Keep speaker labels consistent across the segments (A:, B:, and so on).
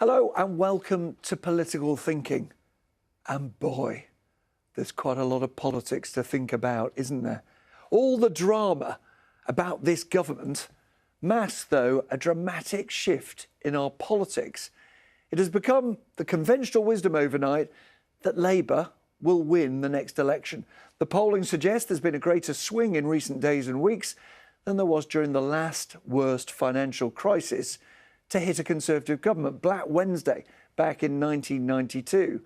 A: Hello and welcome to Political Thinking. And boy, there's quite a lot of politics to think about, isn't there? All the drama about this government masks, though, a dramatic shift in our politics. It has become the conventional wisdom overnight that Labour will win the next election. The polling suggests there's been a greater swing in recent days and weeks than there was during the last worst financial crisis to hit a Conservative government, Black Wednesday, back in 1992.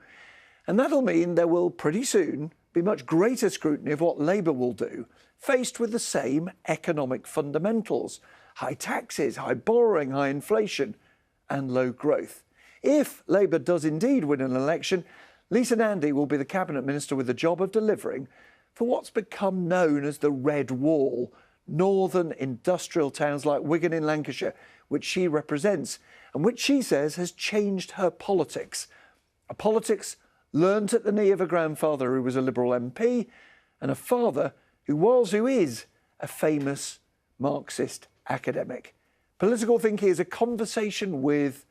A: And that'll mean there will pretty soon be much greater scrutiny of what Labour will do, faced with the same economic fundamentals: high taxes, high borrowing, high inflation and low growth. If Labour does indeed win an election, Lisa Nandy will be the Cabinet Minister with the job of delivering for what's become known as the Red Wall, northern industrial towns like Wigan in Lancashire, which she represents, and which she says has changed her politics. A politics learnt at the knee of a grandfather who was a Liberal MP and a father who is a famous Marxist academic. Political thinking is a conversation with,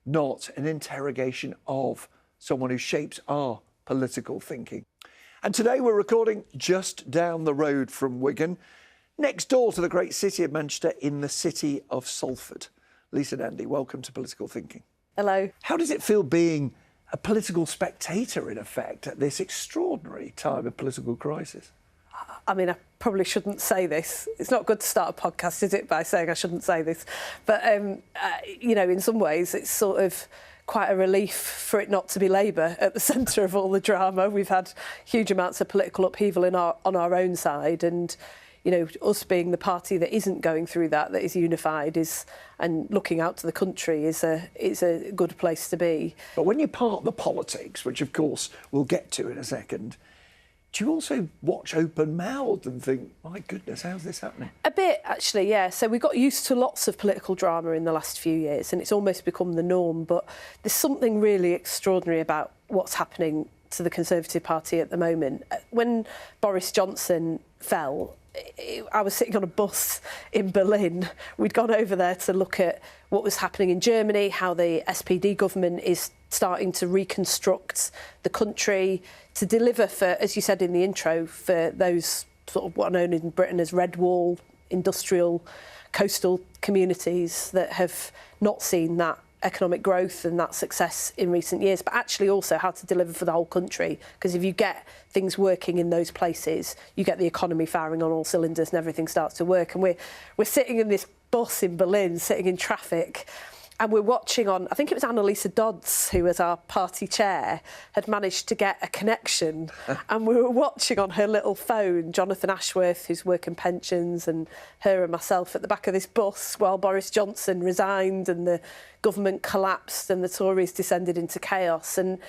A: not an interrogation of, someone who shapes our political thinking. And today we're recording just down the road from Wigan, next door to the great city of Manchester, in the city of Salford. Lisa Nandy, welcome to Political Thinking.
B: Hello.
A: How does it feel being a political spectator, in effect, at this extraordinary time of political crisis?
B: I mean, I probably shouldn't say this. It's not good to start a podcast, is it, by saying I shouldn't say this? But, you know, in some ways, it's sort of quite a relief for it not to be Labour at the centre of all the drama. We've had huge amounts of political upheaval on our own side, and you know, us being the party that isn't going through that is unified, and looking out to the country is a good place to be.
A: But when you part the politics, which of course we'll get to in a second, do you also watch open-mouthed and think, my goodness, how's this happening?
B: A bit, actually, yeah. So we got used to lots of political drama in the last few years, and it's almost become the norm. But there's something really extraordinary about what's happening to the Conservative Party at the moment. When Boris Johnson fell, I was sitting on a bus in Berlin. We'd gone over there to look at what was happening in Germany, how the SPD government is starting to reconstruct the country to deliver for, as you said in the intro, for those sort of what are known in Britain as Red Wall, industrial, coastal communities that have not seen that economic growth and that success in recent years, but actually also how to deliver for the whole country. Because if you get things working in those places, you get the economy firing on all cylinders and everything starts to work. And we're sitting in this bus in Berlin, sitting in traffic, and we're watching on, I think it was Annalisa Dodds, who was our party chair, had managed to get a connection. And we were watching on her little phone, Jonathan Ashworth, who's working pensions, and her and myself at the back of this bus while Boris Johnson resigned and the government collapsed and the Tories descended into chaos. And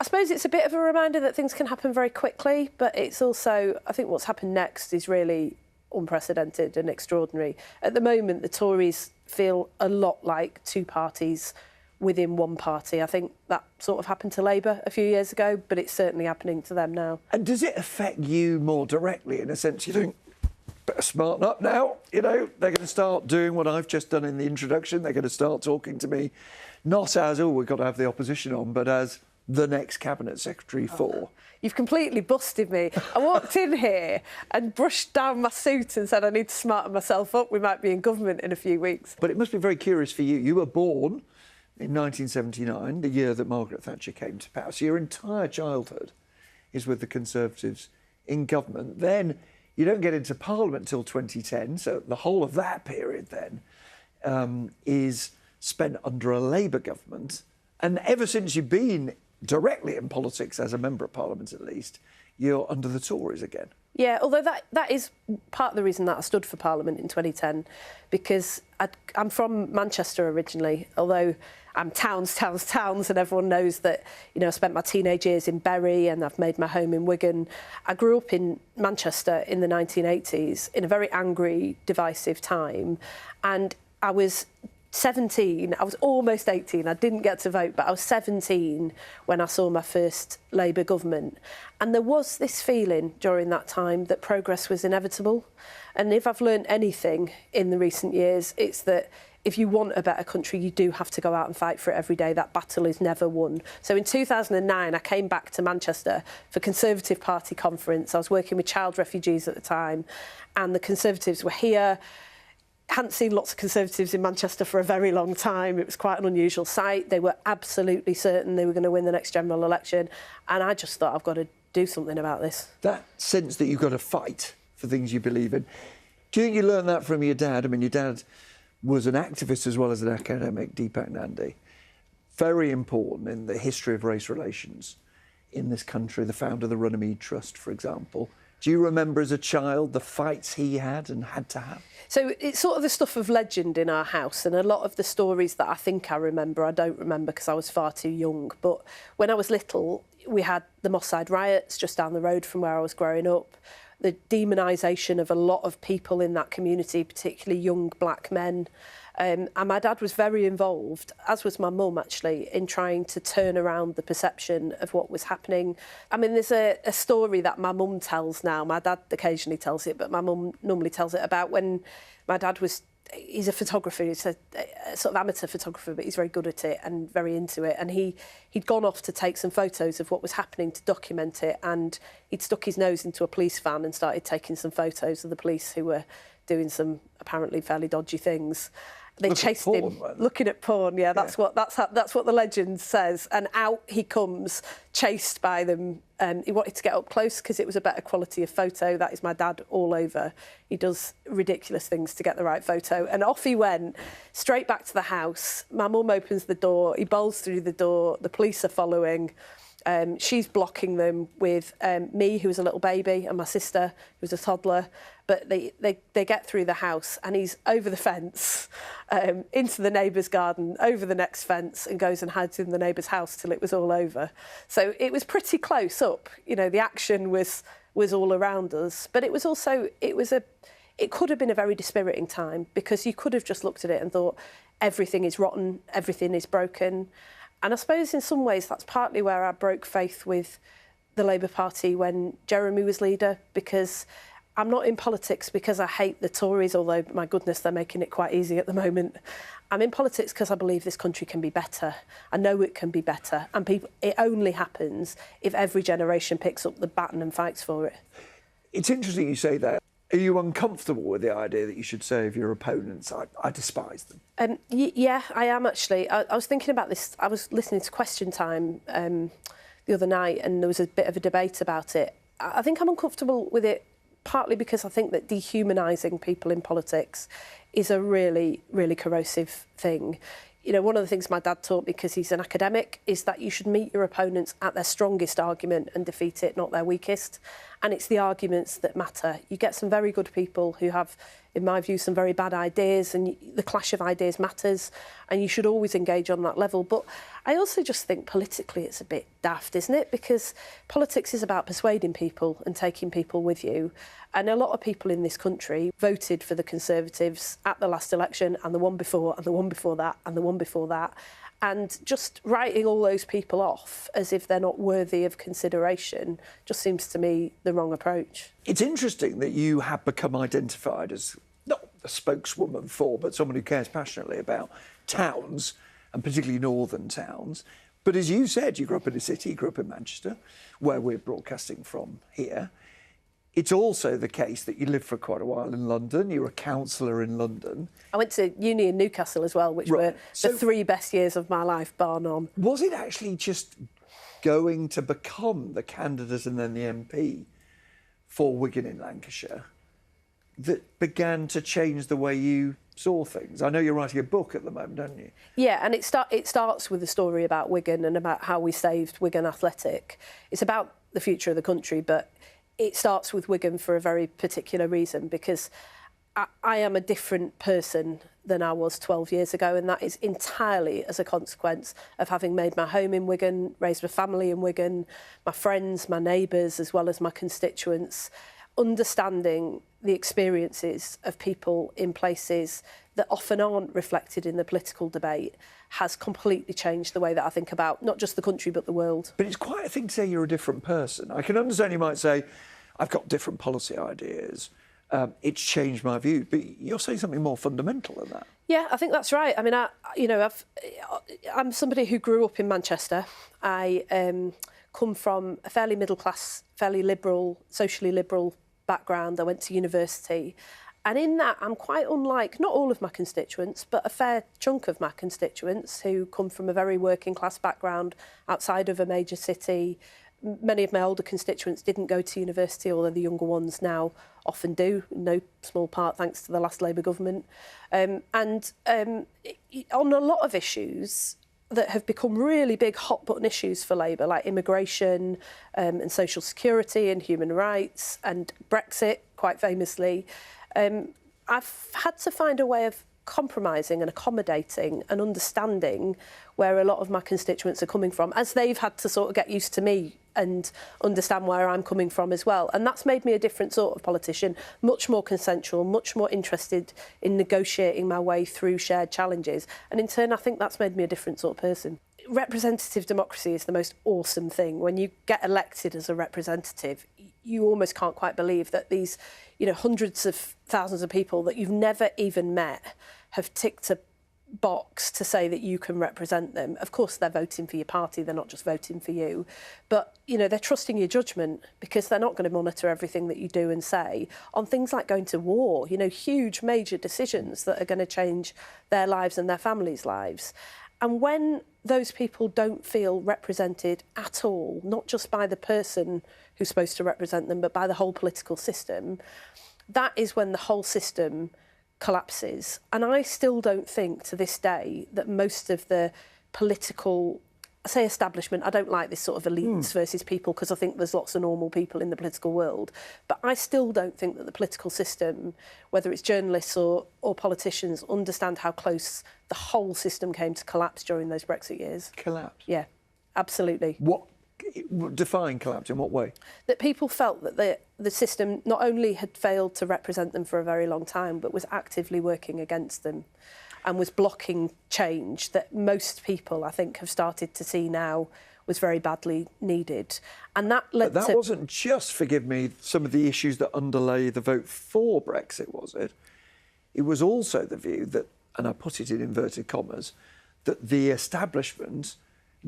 B: I suppose it's a bit of a reminder that things can happen very quickly, but it's also, I think what's happened next is really unprecedented and extraordinary. At the moment, the Tories feel a lot like two parties within one party. I think that sort of happened to Labour a few years ago, but it's certainly happening to them now.
A: And does it affect you more directly, in a sense? You think, better smarten up now, you know, they're going to start doing what I've just done in the introduction. They're going to start talking to me, not as, oh, we've got to have the opposition on, but as the next Cabinet Secretary for.
B: You've completely busted me. I walked in here and brushed down my suit and said I need to smarten myself up. We might be in government in a few weeks.
A: But it must be very curious for you. You were born in 1979, the year that Margaret Thatcher came to power. So your entire childhood is with the Conservatives in government. Then you don't get into Parliament until 2010. So the whole of that period then is spent under a Labour government. And ever since you've been directly in politics, as a member of Parliament at least, you're under the Tories again.
B: Yeah, although that is part of the reason that I stood for Parliament in 2010, because I'm from Manchester originally, although I'm towns, and everyone knows that, you know, I spent my teenage years in Bury and I've made my home in Wigan. I grew up in Manchester in the 1980s in a very angry, divisive time, and I was 17, I was almost 18, I didn't get to vote, but I was 17 when I saw my first Labour government. And there was this feeling during that time that progress was inevitable. And if I've learned anything in the recent years, it's that if you want a better country, you do have to go out and fight for it every day. That battle is never won. So in 2009, I came back to Manchester for Conservative Party conference. I was working with child refugees at the time, and the Conservatives were here. Hadn't seen lots of Conservatives in Manchester for a very long time. It was quite an unusual sight. They were absolutely certain they were going to win the next general election. And I just thought, I've got to do something about this.
A: That sense that you've got to fight for things you believe in. Do you think you learned that from your dad? I mean, your dad was an activist as well as an academic, Lisa Nandy. Very important in the history of race relations in this country, the founder of the Runnymede Trust, for example. Do you remember as a child the fights he had and had to have?
B: So it's sort of the stuff of legend in our house, and a lot of the stories that I think I remember, I don't remember because I was far too young. But when I was little, we had the Moss Side riots just down the road from where I was growing up. The demonisation of a lot of people in that community, particularly young black men. And my dad was very involved, as was my mum actually, in trying to turn around the perception of what was happening. I mean, there's a story that my mum tells now. My dad occasionally tells it, but my mum normally tells it about when my dad was... He's a photographer, he's a sort of amateur photographer, but he's very good at it and very into it. And he'd gone off to take some photos of what was happening to document it, and he'd stuck his nose into a police van and started taking some photos of the police who were doing some apparently fairly dodgy things. They chased him looking at porn. Yeah, that's what the legend says. And out he comes, chased by them. He wanted to get up close because it was a better quality of photo. That is my dad all over. He does ridiculous things to get the right photo. And off he went, straight back to the house. My mum opens the door. He bowls through the door. The police are following. She's blocking them with me, who was a little baby, and my sister, who was a toddler. But they get through the house, and he's over the fence, into the neighbour's garden, over the next fence, and goes and hides in the neighbour's house till it was all over. So it was pretty close up. You know, the action was all around us. But it was also, it could have been a very dispiriting time, because you could have just looked at it and thought, everything is rotten, everything is broken. And I suppose in some ways that's partly where I broke faith with the Labour Party when Jeremy was leader, because I'm not in politics because I hate the Tories, although, my goodness, they're making it quite easy at the moment. I'm in politics because I believe this country can be better. I know it can be better. And it only happens if every generation picks up the baton and fights for it.
A: It's interesting you say that. Are you uncomfortable with the idea that you should say of your opponents, I despise them?
B: Yeah, I am actually. I was thinking about this. I was listening to Question Time the other night, and there was a bit of a debate about it. I think I'm uncomfortable with it partly because I think that dehumanising people in politics is a really, really corrosive thing. You know, one of the things my dad taught me, because he's an academic, is that you should meet your opponents at their strongest argument and defeat it, not their weakest. And it's the arguments that matter. You get some very good people who have, in my view, some very bad ideas, and the clash of ideas matters, and you should always engage on that level. But I also just think politically it's a bit daft, isn't it? Because politics is about persuading people and taking people with you. And a lot of people in this country voted for the Conservatives at the last election, and the one before, and the one before that, and the one before that. And just writing all those people off as if they're not worthy of consideration just seems to me the wrong approach.
A: It's interesting that you have become identified as not a spokeswoman for, but someone who cares passionately about towns, and particularly northern towns. But as you said, you grew up in a city, you grew up in Manchester, where we're broadcasting from here. It's also the case that you lived for quite a while in London. You were a councillor in London.
B: I went to uni in Newcastle as well, which were the 3 best years of my life, bar none.
A: Was it actually just going to become the candidate and then the MP for Wigan in Lancashire that began to change the way you saw things? I know you're writing a book at the moment, don't you?
B: Yeah, and it starts with a story about Wigan and about how we saved Wigan Athletic. It's about the future of the country, but it starts with Wigan for a very particular reason, because I am a different person than I was 12 years ago, and that is entirely as a consequence of having made my home in Wigan, raised a family in Wigan, my friends, my neighbours, as well as my constituents, understanding the experiences of people in places that often aren't reflected in the political debate has completely changed the way that I think about not just the country but the world.
A: But it's quite a thing to say you're a different person. I can understand you might say, I've got different policy ideas, it's changed my view. But you're saying something more fundamental than that.
B: Yeah, I think that's right. I mean, I'm somebody who grew up in Manchester. I come from a fairly middle class, fairly liberal, socially liberal background. I went to university. And in that, I'm quite unlike, not all of my constituents, but a fair chunk of my constituents who come from a very working class background outside of a major city. Many of my older constituents didn't go to university, although the younger ones now often do, in no small part thanks to the last Labour government. On a lot of issues that have become really big hot-button issues for Labour, like immigration and social security and human rights and Brexit, quite famously, I've had to find a way of compromising and accommodating and understanding where a lot of my constituents are coming from, as they've had to sort of get used to me and understand where I'm coming from as well. And that's made me a different sort of politician, much more consensual, much more interested in negotiating my way through shared challenges. And in turn, I think that's made me a different sort of person. Representative democracy is the most awesome thing. When you get elected as a representative, you almost can't quite believe that these, hundreds of thousands of people that you've never even met have ticked a box to say that you can represent them. Of course, they're voting for your party, they're not just voting for you. But, they're trusting your judgment because they're not going to monitor everything that you do and say on things like going to war, huge major decisions that are going to change their lives and their families' lives. And when those people don't feel represented at all, not just by the person who's supposed to represent them, but by the whole political system, that is when the whole system collapses. And I still don't think to this day that most of the political, I say establishment, I don't like this sort of elites versus people because I think there's lots of normal people in the political world, but I still don't think that the political system, whether it's journalists or politicians, understand how close the whole system came to collapse during those Brexit years.
A: Collapse?
B: Yeah, absolutely.
A: What? Define collapse in what way? That
B: people felt that the system not only had failed to represent them for a very long time, but was actively working against them and was blocking change that most people, I think, have started to see now was very badly needed. And that led
A: but that wasn't just, forgive me, some of the issues that underlay the vote for Brexit, was it? It was also the view that, and I put it in inverted commas, that the establishment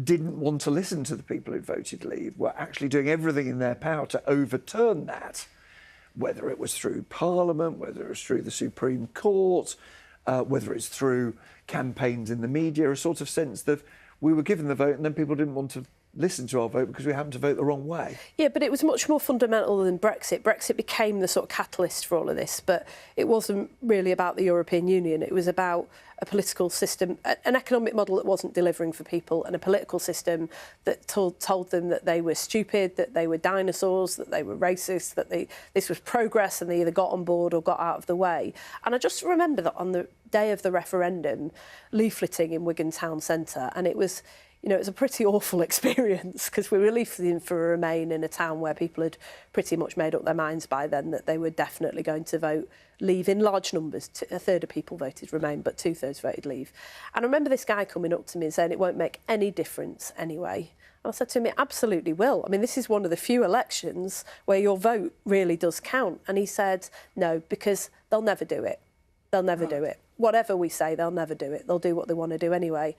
A: didn't want to listen to the people who voted leave, were actually doing everything in their power to overturn that, whether it was through Parliament, whether it was through the Supreme Court, whether it's through campaigns in the media, a sort of sense that we were given the vote and then people didn't want to listen to our vote because we happened to vote the wrong way.
B: Yeah, but it was much more fundamental than Brexit. Brexit became the sort of catalyst for all of this, but it wasn't really about the European Union. It was about a political system, an economic model that wasn't delivering for people, and a political system that told them that they were stupid, that they were dinosaurs, that they were racist, that this was progress and they either got on board or got out of the way. And I just remember that on the day of the referendum, leafleting in Wigan town centre, and it was a pretty awful experience because we were leafleting for a Remain in a town where people had pretty much made up their minds by then that they were definitely going to vote Leave in large numbers. A third of people voted Remain, but 2/3 voted Leave. And I remember this guy coming up to me and saying it won't make any difference anyway. And I said to him, it absolutely will. I mean, this is one of the few elections where your vote really does count. And he said, no, because they'll never do it. They'll never do it. Whatever we say, they'll never do it. They'll do what they want to do anyway.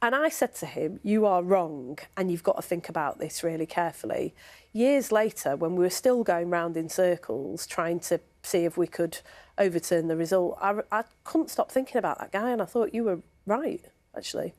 B: And I said to him, you are wrong, and you've got to think about this really carefully. Years later, when we were still going round in circles, trying to see if we could overturn the result, I couldn't stop thinking about that guy, and I thought you were right, actually.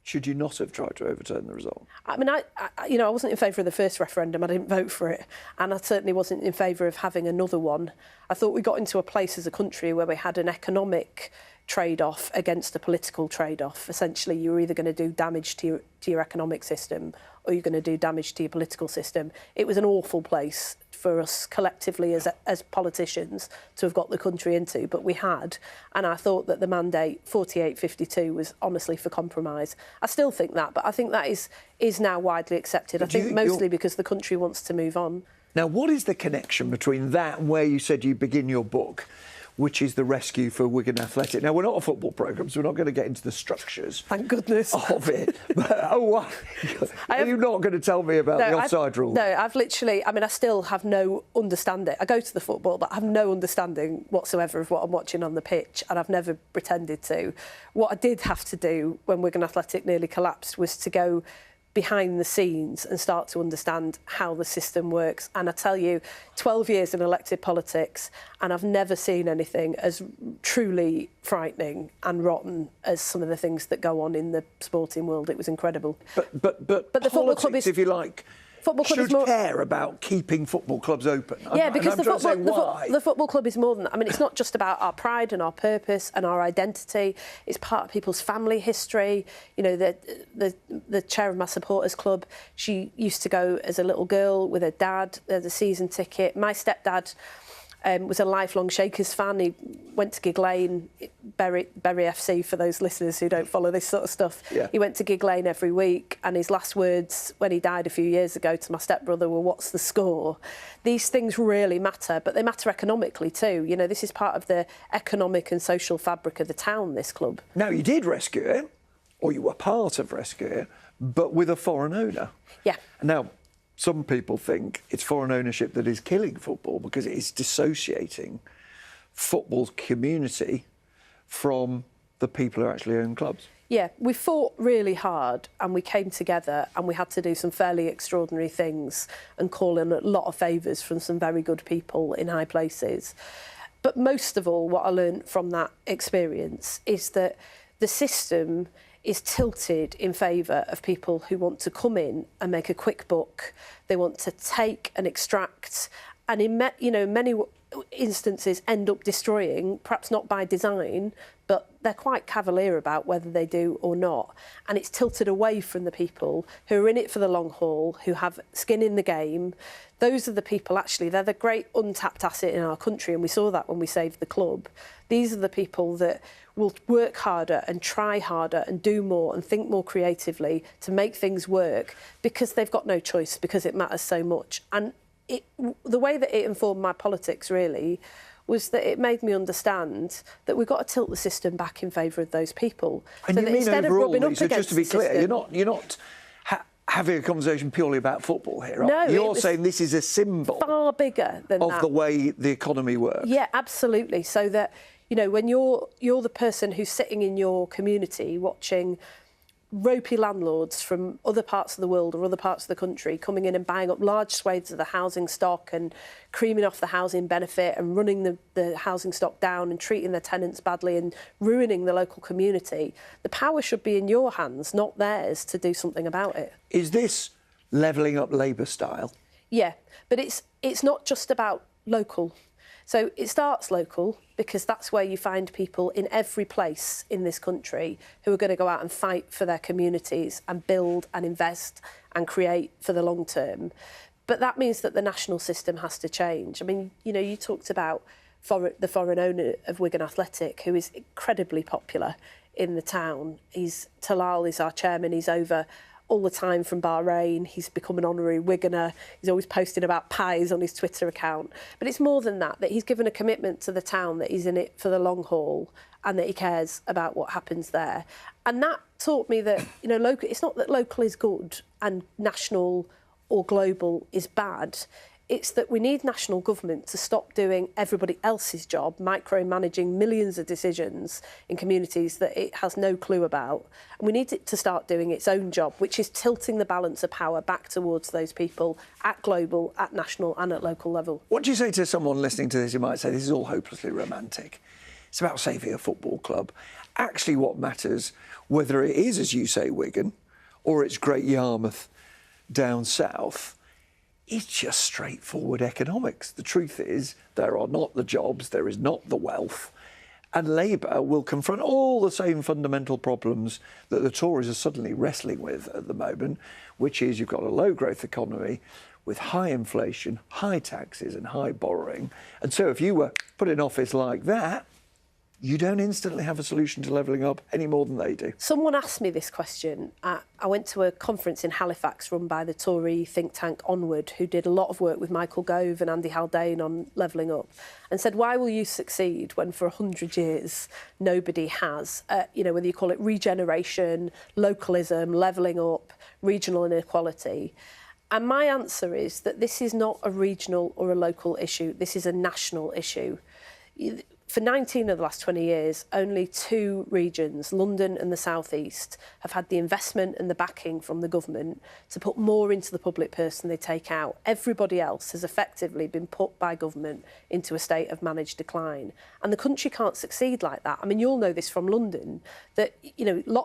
A: Should you not have tried to overturn the result?
B: I mean, I wasn't in favour of the first referendum. I didn't vote for it. And I certainly wasn't in favour of having another one. I thought we got into a place as a country where we had an economic trade-off against a political trade-off. Essentially, you were either going to do damage to your economic system or you're going to do damage to your political system. It was an awful place for us collectively as politicians to have got the country into, but we had. And I thought that the mandate 48-52 was honestly for compromise. I still think that, but I think that is now widely accepted. But I think mostly because the country wants to move on.
A: Now, what is the connection between that and where you said you begin your book, which is the rescue for Wigan Athletic. Now, we're not a football programme, so we're not going to get into the structures
B: Thank goodness.
A: of it. But, are you not going to tell me about the offside rule?
B: No, I've literally, I still have no understanding. I go to the football, but I have no understanding whatsoever of what I'm watching on the pitch, and I've never pretended to. What I did have to do when Wigan Athletic nearly collapsed was to go behind the scenes and start to understand how the system works. And I tell you, 12 years in elected politics, and I've never seen anything as truly frightening and rotten as some of the things that go on in the sporting world. It was incredible.
A: But the football club is, if you like, should care about keeping football clubs open.
B: Yeah, because the football club is more than that. It's not just about our pride and our purpose and our identity. It's part of people's family history. You know, the chair of my supporters club, she used to go as a little girl with her dad, the season ticket. My stepdad was a lifelong Shakers fan. He went to Gig Lane, Bury FC, for those listeners who don't follow this sort of stuff.
A: Yeah.
B: He went to Gig Lane every week, and his last words when he died a few years ago to my stepbrother were, "What's the score?" These things really matter, but they matter economically too. You know, this is part of the economic and social fabric of the town, this club.
A: Now, you did rescue it, or you were part of rescue it, but with a foreign owner.
B: Yeah.
A: Now, some people think it's foreign ownership that is killing football because it is dissociating football's community from the people who actually own clubs.
B: Yeah, we fought really hard and we came together and we had to do some fairly extraordinary things and call in a lot of favours from some very good people in high places. But most of all, what I learned from that experience is that the system is tilted in favour of people who want to come in and make a quick buck. They want to take and extract, and in many instances end up destroying, perhaps not by design, but they're quite cavalier about whether they do or not. And it's tilted away from the people who are in it for the long haul, who have skin in the game. Those are the people, actually, they're the great untapped asset in our country, and we saw that when we saved the club. These are the people that will work harder and try harder and do more and think more creatively to make things work because they've got no choice, because it matters so much. And the way that it informed my politics, really, was that it made me understand that we've got to tilt the system back in favour of those people.
A: And
B: so
A: you
B: that
A: mean
B: instead
A: overall,
B: of rubbing up
A: Lisa,
B: against
A: just to be
B: the
A: clear,
B: system,
A: you're not having a conversation purely about football here,
B: no,
A: you're saying this is a symbol
B: far bigger than
A: of
B: that.
A: the way the economy works.
B: Yeah, absolutely. So that, you know, when you're the person who's sitting in your community watching ropey landlords from other parts of the world or other parts of the country coming in and buying up large swathes of the housing stock and creaming off the housing benefit and running the housing stock down and treating their tenants badly and ruining the local community, the power should be in your hands, not theirs, to do something about it.
A: Is this levelling up Labour style?
B: Yeah, but it's not just about local. So it starts local because that's where you find people in every place in this country who are going to go out and fight for their communities and build and invest and create for the long term. But that means that the national system has to change. I mean, you know, you talked about the foreign owner of Wigan Athletic, who is incredibly popular in the town. Talal is our chairman. He's over all the time from Bahrain. He's become an honorary Wiganer. He's always posting about pies on his Twitter account. But it's more than that he's given a commitment to the town that he's in it for the long haul and that he cares about what happens there. And that taught me that, you know, it's not that local is good and national or global is bad. It's that we need national government to stop doing everybody else's job, micromanaging millions of decisions in communities that it has no clue about. And we need it to start doing its own job, which is tilting the balance of power back towards those people at global, at national and at local level.
A: What do you say to someone listening to this who might say this is all hopelessly romantic? It's about saving a football club. Actually, what matters, whether it is, as you say, Wigan, or it's Great Yarmouth down south, it's just straightforward economics. The truth is, there are not the jobs, there is not the wealth, and Labour will confront all the same fundamental problems that the Tories are suddenly wrestling with at the moment, which is you've got a low-growth economy with high inflation, high taxes and high borrowing. And so if you were put in office like that, you don't instantly have a solution to levelling up any more than they do.
B: Someone asked me this question. I went to a conference in Halifax run by the Tory think tank Onward, who did a lot of work with Michael Gove and Andy Haldane on levelling up, and said, why will you succeed when for 100 years nobody has, whether you call it regeneration, localism, levelling up, regional inequality? And my answer is that this is not a regional or a local issue. This is a national issue. For 19 of the last 20 years, only 2 regions, London and the South East, have had the investment and the backing from the government to put more into the public purse than they take out. Everybody else has effectively been put by government into a state of managed decline. And the country can't succeed like that. I mean, you'll know this from London, that,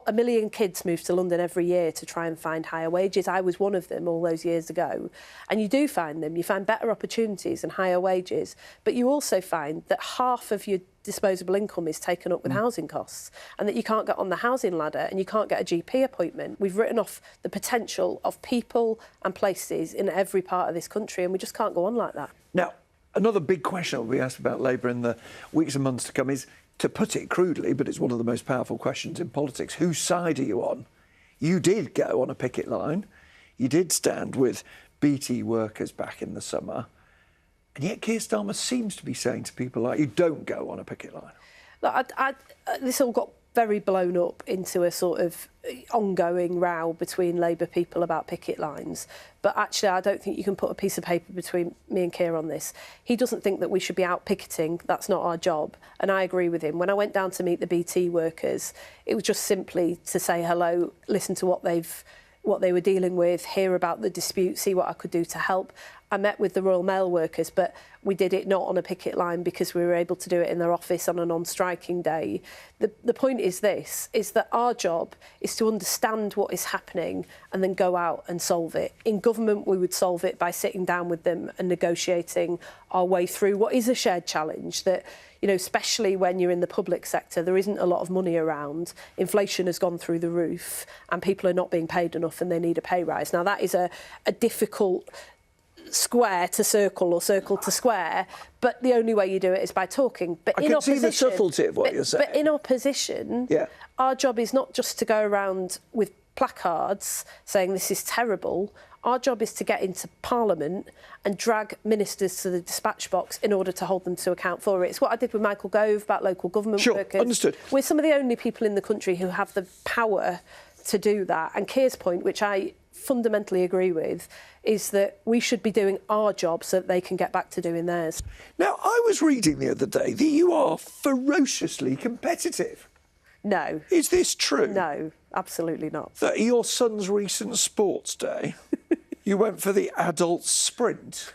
B: a million kids move to London every year to try and find higher wages. I was one of them all those years ago. And you do find them. You find better opportunities and higher wages. But you also find that half of your disposable income is taken up with housing costs, and that you can't get on the housing ladder and you can't get a GP appointment. We've written off the potential of people and places in every part of this country, and we just can't go on like that.
A: Now, another big question will be asked about Labour in the weeks and months to come is, to put it crudely, but it's one of the most powerful questions in politics, whose side are you on? You did go on a picket line. You did stand with BT workers back in the summer. And yet Keir Starmer seems to be saying to people like you, don't go on a picket line.
B: Look, this all got very blown up into a sort of ongoing row between Labour people about picket lines. But actually, I don't think you can put a piece of paper between me and Keir on this. He doesn't think that we should be out picketing. That's not our job. And I agree with him. When I went down to meet the BT workers, it was just simply to say hello, listen to what they were dealing with, hear about the dispute, see what I could do to help. I met with the Royal Mail workers, but we did it not on a picket line because we were able to do it in their office on a non-striking day. The point is this, is that our job is to understand what is happening and then go out and solve it. In government, we would solve it by sitting down with them and negotiating our way through what is a shared challenge that, especially when you're in the public sector, there isn't a lot of money around. Inflation has gone through the roof and people are not being paid enough and they need a pay rise. Now, that is a difficult square to circle or circle to square, but the only way you do it is by talking. But
A: I can see the subtlety of what you're saying.
B: But in opposition, our job is not just to go around with placards saying this is terrible. Our job is to get into Parliament and drag ministers to the dispatch box in order to hold them to account for it. It's what I did with Michael Gove about local government workers.
A: Sure, understood.
B: We're some of the only people in the country who have the power to do that. And Keir's point, which I fundamentally agree with, is that we should be doing our job so that they can get back to doing theirs.
A: Now, I was reading the other day that you are ferociously competitive.
B: No.
A: Is this true?
B: No, absolutely not.
A: That your son's recent sports day, you went for the adult sprint?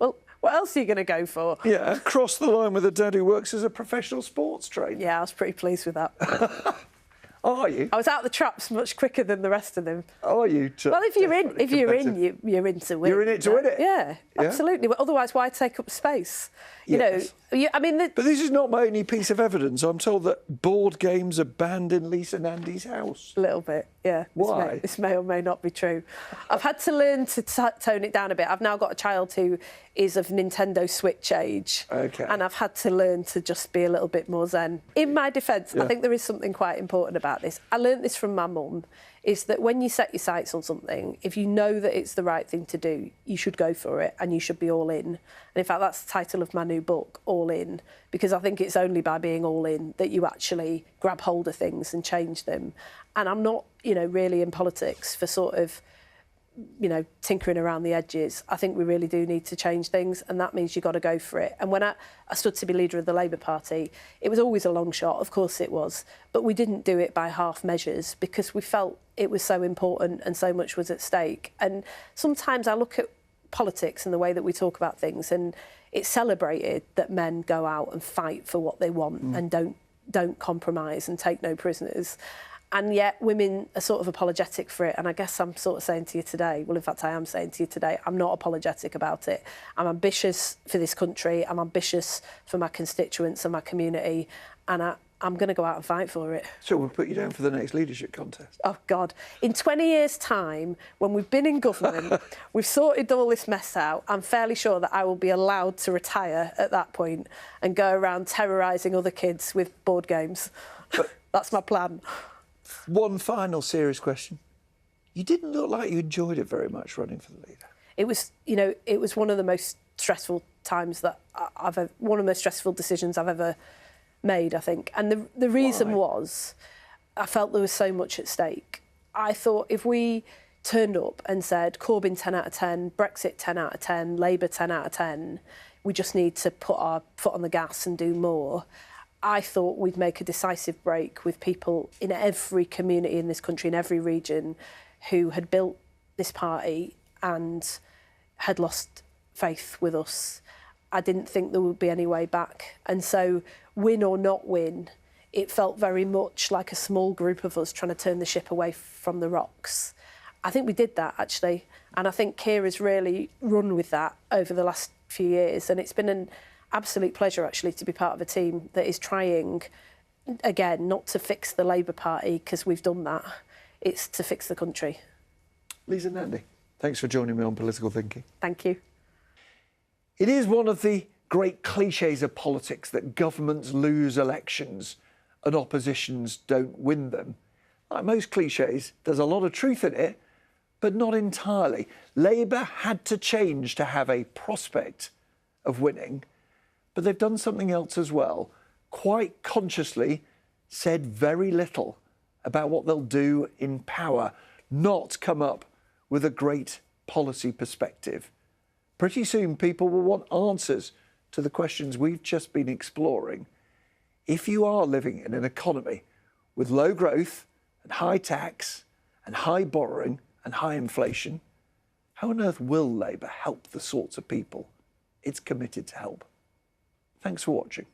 B: Well, what else are you going to go for?
A: Yeah, cross the line with a dad who works as a professional sports trainer.
B: Yeah, I was pretty pleased with that.
A: Are you?
B: I was out the traps much quicker than the rest of them.
A: Are you?
B: Well, if you're in, you're in to win.
A: You're in it to win it.
B: Yeah, absolutely. Well, otherwise, why take up space?
A: Yes.
B: But
A: this is not my only piece of evidence. I'm told that board games are banned in Lisa Nandy's house.
B: A little bit, yeah.
A: Why?
B: This may or may not be true. I've had to learn to tone it down a bit. I've now got a child who is of Nintendo Switch age.
A: Okay.
B: And I've had to learn to just be a little bit more zen. In my defence, I think there is something quite important about this. I learnt this from my mum, is that when you set your sights on something, if you know that it's the right thing to do, you should go for it and you should be all in. And in fact, that's the title of my new book, All In, because I think it's only by being all in that you actually grab hold of things and change them. And I'm not, really in politics for sort of, tinkering around the edges. I think we really do need to change things, and that means you've got to go for it. And when I stood to be leader of the Labour Party, it was always a long shot, of course it was, but we didn't do it by half measures because we felt it was so important and so much was at stake. And sometimes I look at politics and the way that we talk about things, and it's celebrated that men go out and fight for what they want and don't compromise and take no prisoners. And yet women are sort of apologetic for it. And I guess I'm sort of saying to you today, well, in fact, I am saying to you today, I'm not apologetic about it. I'm ambitious for this country. I'm ambitious for my constituents and my community. And I'm going to go out and fight for it.
A: So we'll put you down for the next leadership contest.
B: Oh, God. In 20 years' time, when we've been in government, we've sorted all this mess out, I'm fairly sure that I will be allowed to retire at that point and go around terrorising other kids with board games. That's my plan.
A: One final serious question. You didn't look like you enjoyed it very much running for the leader.
B: It was, it was one of the most stressful times that one of the most stressful decisions I've ever made, I think. And the reason was I felt there was so much at stake. I thought if we turned up and said Corbyn 10 out of 10, Brexit 10 out of 10, Labour 10 out of 10, we just need to put our foot on the gas and do more, I thought we'd make a decisive break with people in every community in this country, in every region, who had built this party and had lost faith with us. I didn't think there would be any way back. And so, win or not win, it felt very much like a small group of us trying to turn the ship away from the rocks. I think we did that, actually. And I think Keir has really run with that over the last few years. And it's been an absolute pleasure, actually, to be part of a team that is trying, again, not to fix the Labour Party, because we've done that. It's to fix the country.
A: Lisa Nandy, thanks for joining me on Political Thinking.
B: Thank you.
A: It is one of the great cliches of politics that governments lose elections and oppositions don't win them. Like most cliches, there's a lot of truth in it, but not entirely. Labour had to change to have a prospect of winning, but they've done something else as well. Quite consciously said very little about what they'll do in power, not come up with a great policy perspective. Pretty soon people will want answers to the questions we've just been exploring. If you are living in an economy with low growth and high tax and high borrowing and high inflation, how on earth will Labour help the sorts of people it's committed to help? Thanks for watching.